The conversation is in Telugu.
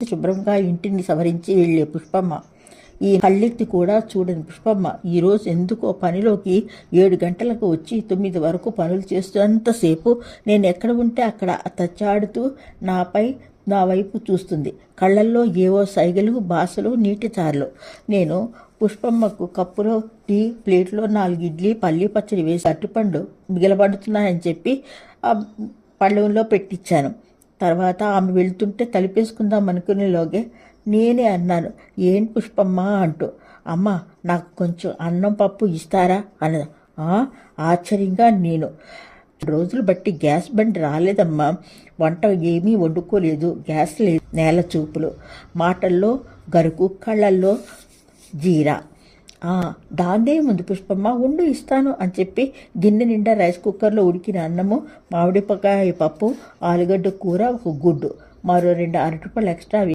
శుభ్రంగా ఇంటిని సవరించి వెళ్ళే పుష్పమ్మ ఈ కళ్ళెత్తి కూడా చూడని పుష్పమ్మ ఈరోజు ఎందుకో పనిలోకి 7 గంటలకు వచ్చి 9 వరకు పనులు చేస్తున్నంతసేపు నేను ఎక్కడ ఉంటే అక్కడ తచ్చాడుతూ నా వైపు చూస్తుంది. కళ్ళల్లో ఏవో సైగలు, భాషలు, నీటి చారలు. నేను పుష్పమ్మకు కప్పులో టీ, ప్లేట్లో 4 ఇడ్లీ, పల్లి పచ్చడి వేసి అరటిపండు మిగలబడుతున్నాయని చెప్పి పళ్ళెంలో పెట్టించాను. తర్వాత ఆమె వెళ్తుంటే తలిపేసుకుందాం అనుకునేలోగే నేనే అన్నాను, ఏం పుష్పమ్మ అంటూ. అమ్మ, నాకు కొంచెం అన్నం పప్పు ఇస్తారా అన్నది. ఆశ్చర్యంగా నేను రోజులు బట్టి గ్యాస్ బండి రాలేదమ్మా, వంట ఏమీ వండుకోలేదు, గ్యాస్ లేదు. నేల చూపులు, మాటల్లో గరుకు, కళ్ళల్లో జీరా. దాందే ముందు పుష్పమ్మ, ఉండు ఇస్తాను అని చెప్పి గిన్నె నిండా రైస్ కుక్కర్లో ఉడికిన అన్నము, మామిడిపకాయ పప్పు, ఆలుగడ్డ కూర, ఒక గుడ్డు, మరో 2 అరటిపళ్ళు ఎక్స్ట్రా